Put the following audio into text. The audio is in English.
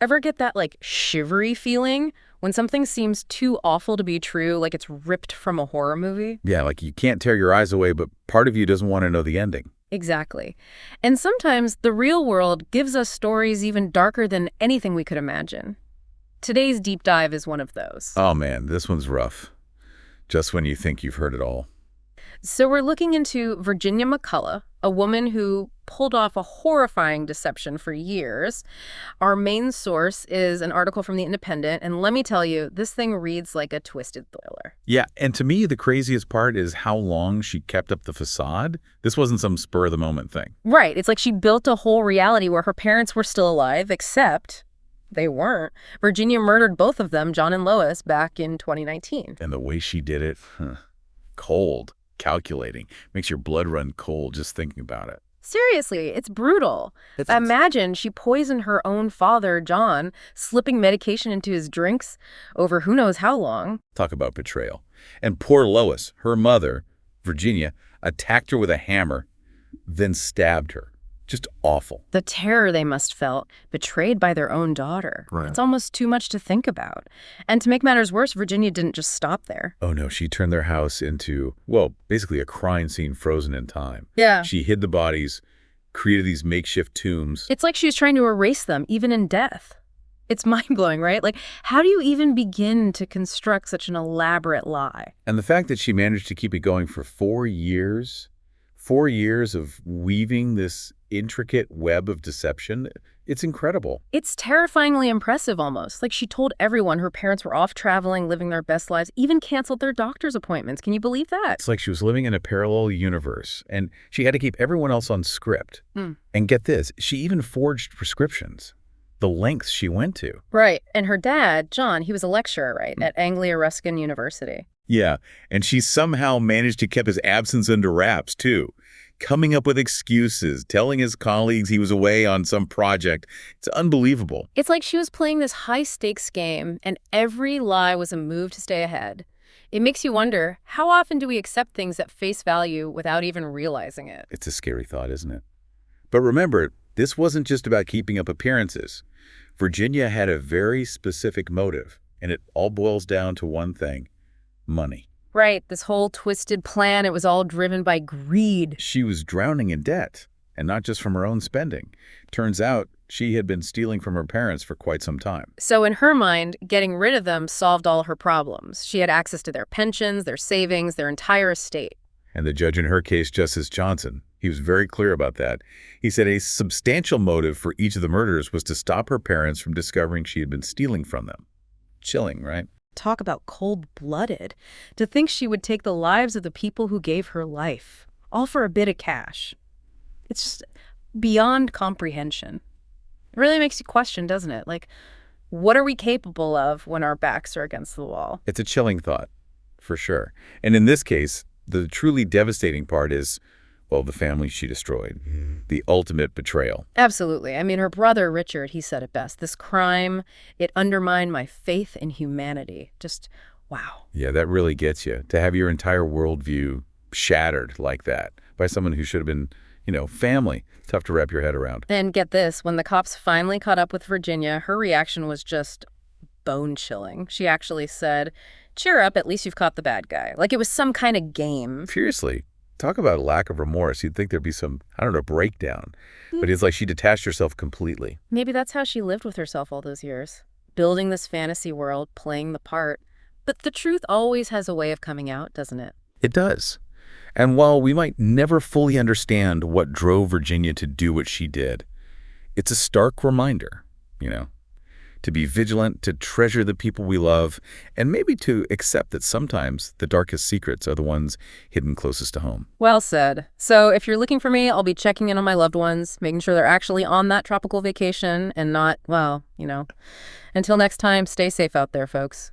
Ever get that, like, shivery feeling when something seems too awful to be true, like it's ripped from a horror movie? Yeah, like you can't tear your eyes away, but part of you doesn't want to know the ending. Exactly. And sometimes the real world gives us stories even darker than anything we could imagine. Today's deep dive is one of those. Oh man, this one's rough. Just when you think you've heard it all. So we're looking into Virginia McCullough, a woman who pulled off a horrifying deception for years. Our main source is an article from The Independent, and let me tell you, this thing reads like a twisted thriller. Yeah, and to me, the craziest part is how long she kept up the facade. This wasn't some spur-of-the-moment thing. Right. It's like she built a whole reality where her parents were still alive, except they weren't. Virginia murdered both of them, John and Lois, back in 2019. And the way she did it, cold, calculating, makes your blood run cold just thinking about it. Seriously, it's brutal. Imagine she poisoned her own father, John, slipping medication into his drinks over who knows how long. Talk about betrayal. And poor Lois, her mother, Virginia, attacked her with a hammer, then stabbed her. Just awful. The terror they must felt, betrayed by their own daughter. Right. It's almost too much to think about. And to make matters worse, Virginia didn't just stop there. Oh no, she turned their house into, well, basically a crime scene frozen in time. Yeah. She hid the bodies, created these makeshift tombs. It's like she was trying to erase them, even in death. It's mind-blowing, right? Like, how do you even begin to construct such an elaborate lie? And the fact that she managed to keep it going for 4 years, 4 years of weaving this intricate web of deception, it's incredible. It's terrifyingly impressive almost. Like she told everyone her parents were off traveling, living their best lives, even canceled their doctor's appointments. Can you believe that? It's like she was living in a parallel universe, and she had to keep everyone else on script. And get this, she even forged prescriptions. The lengths she went to. Right. And her dad, John, he was a lecturer, right, at Anglia Ruskin University. Yeah, and she somehow managed to keep his absence under wraps, too. Coming up with excuses, telling his colleagues he was away on some project. It's unbelievable. It's like she was playing this high-stakes game, and every lie was a move to stay ahead. It makes you wonder, how often do we accept things at face value without even realizing it? It's a scary thought, isn't it? But remember, this wasn't just about keeping up appearances. Virginia had a very specific motive, and it all boils down to one thing: money. Right, this whole twisted plan, it was all driven by greed. She was drowning in debt, and not just from her own spending. Turns out she had been stealing from her parents for quite some time. So in her mind, getting rid of them solved all her problems. She had access to their pensions, their savings, their entire estate. And the judge in her case, Justice Johnson, he was very clear about that. He said a substantial motive for each of the murders was to stop her parents from discovering she had been stealing from them. Chilling, right? Talk about cold-blooded. To think she would take the lives of the people who gave her life, all for a bit of cash. It's just beyond comprehension. It really makes you question, doesn't it? Like, what are we capable of when our backs are against the wall? It's a chilling thought, for sure. And in this case, the truly devastating part is, well, the family she destroyed. The ultimate betrayal. Absolutely. I mean, her brother, Richard, he said it best. This crime, it undermined my faith in humanity. Just, wow. Yeah, that really gets you. To have your entire worldview shattered like that by someone who should have been, family. Tough to wrap your head around. And get this, when the cops finally caught up with Virginia, her reaction was just bone-chilling. She actually said, "Cheer up, at least you've caught the bad guy." Like it was some kind of game. Seriously. Talk about a lack of remorse. You'd think there'd be some, breakdown. But it's like she detached herself completely. Maybe that's how she lived with herself all those years. Building this fantasy world, playing the part. But the truth always has a way of coming out, doesn't it? It does. And while we might never fully understand what drove Virginia to do what she did, it's a stark reminder, to be vigilant, to treasure the people we love, and maybe to accept that sometimes the darkest secrets are the ones hidden closest to home. Well said. So if you're looking for me, I'll be checking in on my loved ones, making sure they're actually on that tropical vacation and not, Until next time, stay safe out there, folks.